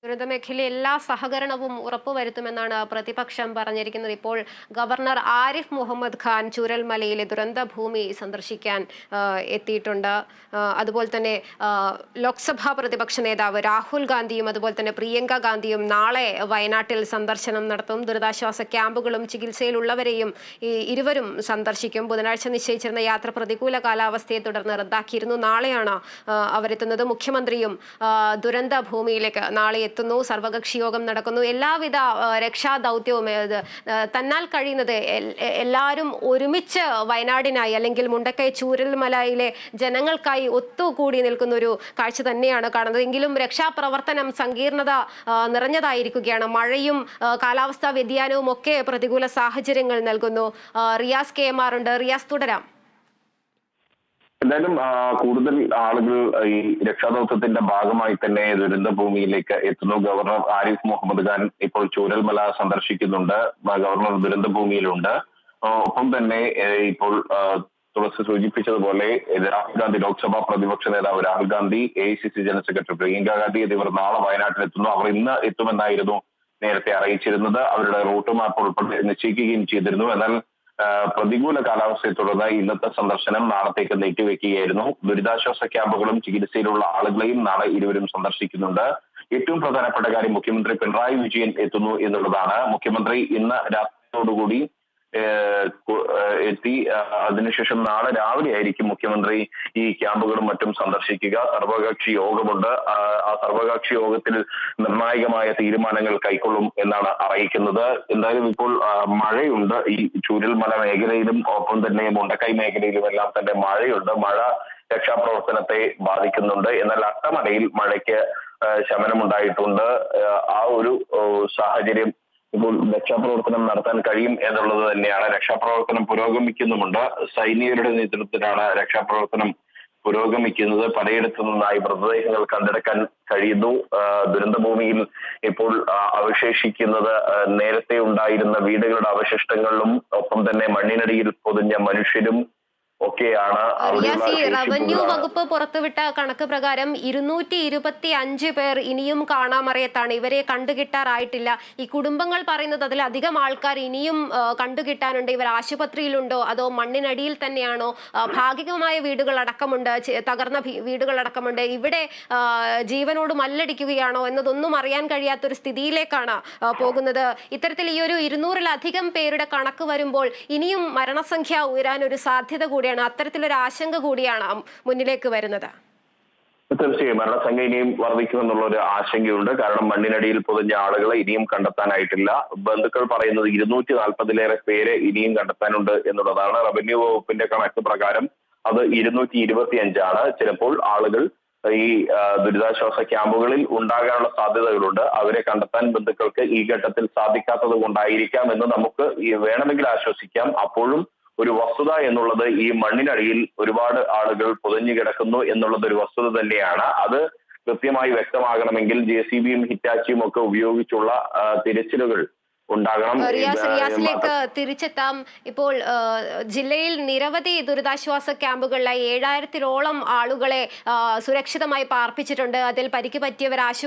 ദുരന്തമേഖലയിൽ എല്ലാ സഹകരണവും ഉറപ്പുവരുത്തുമെന്നാണ് പ്രതിപക്ഷം പറഞ്ഞിരിക്കുന്നത്. ഇപ്പോൾ ഗവർണർ ആരിഫ് മുഹമ്മദ് ഖാൻ ചൂരൽമലയിലെ ദുരന്ത ഭൂമി സന്ദർശിക്കാൻ എത്തിയിട്ടുണ്ട്. അതുപോലെ തന്നെ ലോക്സഭാ പ്രതിപക്ഷ നേതാവ് രാഹുൽ ഗാന്ധിയും അതുപോലെ തന്നെ പ്രിയങ്ക ഗാന്ധിയും നാളെ വയനാട്ടിൽ സന്ദർശനം നടത്തും. ദുരിതാശ്വാസ ക്യാമ്പുകളും ചികിത്സയിലുള്ളവരെയും ഇരുവരും സന്ദർശിക്കും. ബുധനാഴ്ച നിശ്ചയിച്ചിരുന്ന യാത്ര പ്രതികൂല കാലാവസ്ഥയെ തുടർന്ന് റദ്ദാക്കിയിരുന്നു. നാളെയാണ് അവരെത്തുന്നത്. മുഖ്യമന്ത്രിയും ദുരന്ത ഭൂമിയിലേക്ക് നാളെ എത്തുന്നു. സർവകക്ഷി യോഗം നടക്കുന്നു. എല്ലാവിധ രക്ഷാ ദൗത്യവും തന്നാൽ കഴിയുന്നത് എല്ലാവരും ഒരുമിച്ച് വയനാടിനായി അല്ലെങ്കിൽ മുണ്ടക്കൈ ചൂരൽമലയിലെ ജനങ്ങൾക്കായി ഒത്തുകൂടി നിൽക്കുന്ന ഒരു കാഴ്ച തന്നെയാണ് കാണുന്നത്. എങ്കിലും രക്ഷാപ്രവർത്തനം സങ്കീർണത നിറഞ്ഞതായിരിക്കുകയാണ്. മഴയും കാലാവസ്ഥാ വ്യതിയാനവും ഒക്കെ പ്രതികൂല സാഹചര്യങ്ങൾ നൽകുന്നു. റിയാസ് KM ഉണ്ട്. റിയാസ്, തുടരാം. എന്തായാലും കൂടുതൽ ആളുകൾ ഈ രക്ഷാദൗത്യത്തിന്റെ ഭാഗമായി തന്നെ ദുരന്ത ഭൂമിയിലേക്ക് എത്തുന്നു. ഗവർണർ ആരിഫ് മുഹമ്മദ് ഖാൻ ഇപ്പോൾ ചൂരൽമല സന്ദർശിക്കുന്നുണ്ട്. ഗവർണർ ദുരന്ത ഭൂമിയിലുണ്ട്. ഒപ്പം തന്നെ ഇപ്പോൾ തുളസി സൂചിപ്പിച്ചതുപോലെ രാഹുൽ ഗാന്ധി, ലോക്സഭാ പ്രതിപക്ഷ നേതാവ് Rahul Gandhi, AICC general secretary Priyanka Gandhi എന്നിവർ നാളെ വയനാട്ടിലെത്തുന്നു. അവർ ഇന്ന് എത്തുമെന്നായിരുന്നു നേരത്തെ അറിയിച്ചിരുന്നത്. അവരുടെ റൂട്ട് മാപ്പ് ഉൾപ്പെടെ നിശ്ചയിക്കുകയും ചെയ്തിരുന്നു. എന്നാൽ പ്രതികൂല കാലാവസ്ഥയെ തുടർന്ന് ഇന്നത്തെ സന്ദർശനം നാളത്തേക്ക് നീട്ടിവെക്കുകയായിരുന്നു. ദുരിതാശ്വാസ ക്യാമ്പുകളും ചികിത്സയിലുള്ള ആളുകളെയും നാളെ ഇരുവരും സന്ദർശിക്കുന്നുണ്ട്. ഏറ്റവും പ്രധാനപ്പെട്ട കാര്യം, മുഖ്യമന്ത്രി പിണറായി വിജയൻ എത്തുന്നു എന്നുള്ളതാണ്. മുഖ്യമന്ത്രി ഇന്ന് രാത്രിയോടുകൂടി എത്തി. അതിനുശേഷം നാളെ രാവിലെ ആയിരിക്കും മുഖ്യമന്ത്രി ഈ ക്യാമ്പുകളും മറ്റും സന്ദർശിക്കുക. സർവകക്ഷി യോഗമുണ്ട്. ആ സർവകക്ഷി യോഗത്തിൽ നിർണായകമായ തീരുമാനങ്ങൾ കൈക്കൊള്ളും എന്നാണ് അറിയിക്കുന്നത്. എന്തായാലും ഇപ്പോൾ മഴയുണ്ട്. ഈ ചൂരൽമല മേഖലയിലും ഒപ്പം തന്നെ മുണ്ടക്കൈ മേഖലയിലും എല്ലാം തന്നെ മഴയുണ്ട്. മഴ രക്ഷാപ്രവർത്തനത്തെ ബാധിക്കുന്നുണ്ട്. എന്നാൽ അട്ടമലയിൽ മഴയ്ക്ക് ശമനമുണ്ടായിട്ടുണ്ട്. ആ ഒരു സാഹചര്യം ഇപ്പോൾ രക്ഷാപ്രവർത്തനം നടത്താൻ കഴിയും എന്നുള്ളത് തന്നെയാണ്. രക്ഷാപ്രവർത്തനം പുരോഗമിക്കുന്നുമുണ്ട്. സൈനികരുടെ നേതൃത്വത്തിലാണ് രക്ഷാപ്രവർത്തനം പുരോഗമിക്കുന്നത്. പലയിടത്തു നിന്നായി മൃതദേഹങ്ങൾ കണ്ടെടുക്കാൻ കഴിയുന്നു. ദുരന്തഭൂമിയിൽ ഇപ്പോൾ അവശേഷിക്കുന്നത് നേരത്തെ ഉണ്ടായിരുന്ന വീടുകളുടെ അവശിഷ്ടങ്ങളിലും ഒപ്പം തന്നെ മണ്ണിനടിയിൽ പൊതിഞ്ഞ മനുഷ്യരും ഒക്കെയാണ്. റവന്യൂ വകുപ്പ് പുറത്തുവിട്ട കണക്ക് പ്രകാരം 225 പേർ ഇനിയും കാണാമറയത്താണ്. ഇവരെ കണ്ടുകിട്ടാറായിട്ടില്ല. ഈ കുടുംബങ്ങൾ പറയുന്നത് അതിലധികം ആൾക്കാർ ഇനിയും കണ്ടുകിട്ടാനുണ്ട്. ഇവർ ആശുപത്രിയിലുണ്ടോ അതോ മണ്ണിനടിയിൽ തന്നെയാണോ? ഭാഗികമായ വീടുകൾ അടക്കമുണ്ട്, തകർന്ന വീടുകൾ അടക്കമുണ്ട്. ഇവിടെ ജീവനോട് മല്ലടിക്കുകയാണോ എന്നതൊന്നും അറിയാൻ കഴിയാത്തൊരു സ്ഥിതിയിലേക്കാണ് പോകുന്നത്. ഇത്തരത്തിൽ ഈ ഒരു 200-ലധികം പേരുടെ കണക്ക് വരുമ്പോൾ ഇനിയും മരണസംഖ്യ ഉയരാൻ ഒരു സാധ്യത കൂടി, അത്തരത്തിലൊരു ആശങ്ക കൂടിയാണ് മുന്നിലേക്ക് വരുന്നത്. തീർച്ചയായും മരണസംഖ്യ ഇനിയും വർദ്ധിക്കുമെന്നുള്ള ഒരു ആശങ്കയുണ്ട്. കാരണം മണ്ണിനടിയിൽ പൊതിഞ്ഞ ആളുകളെ ഇനിയും കണ്ടെത്താനായിട്ടില്ല. ബന്ധുക്കൾ പറയുന്നത് 240-ലേറെ പേരെ ഇനിയും കണ്ടെത്താനുണ്ട് എന്നുള്ളതാണ്. റവന്യൂ വകുപ്പിന്റെ കണക്ക് പ്രകാരം അത് 225 ആണ്. ചിലപ്പോൾ ആളുകൾ ഈ ദുരിതാശ്വാസ ക്യാമ്പുകളിൽ ഉണ്ടാകാനുള്ള സാധ്യതകളുണ്ട്. അവരെ കണ്ടെത്താൻ ബന്ധുക്കൾക്ക് ഈ ഘട്ടത്തിൽ സാധിക്കാത്തത് കൊണ്ടായിരിക്കാം എന്ന് നമുക്ക് വേണമെങ്കിൽ ആശ്വസിക്കാം. അപ്പോഴും ഒരു വസ്തുത എന്നുള്ളത് ഈ മണ്ണിനടിയിൽ ഒരുപാട് ആളുകൾ പൊതിഞ്ഞു കിടക്കുന്നു എന്നുള്ളത് ഒരു വസ്തുത തന്നെയാണ്. അത് കൃത്യമായി വ്യക്തമാകണമെങ്കിൽ JCBയും ഹിറ്റാച്ചിയും ഒക്കെ ഉപയോഗിച്ചുള്ള തിരച്ചിലുകൾ ഉണ്ടാകണം. റിയാസിലേക്ക് തിരിച്ചെത്താം. ഇപ്പോൾ ജില്ലയിൽ നിരവധി ദുരിതാശ്വാസ ക്യാമ്പുകളിലായി 7000-ഓളം ആളുകളെ സുരക്ഷിതമായി പാർപ്പിച്ചിട്ടുണ്ട്. അതിൽ പരിക്ക് പറ്റിയവർ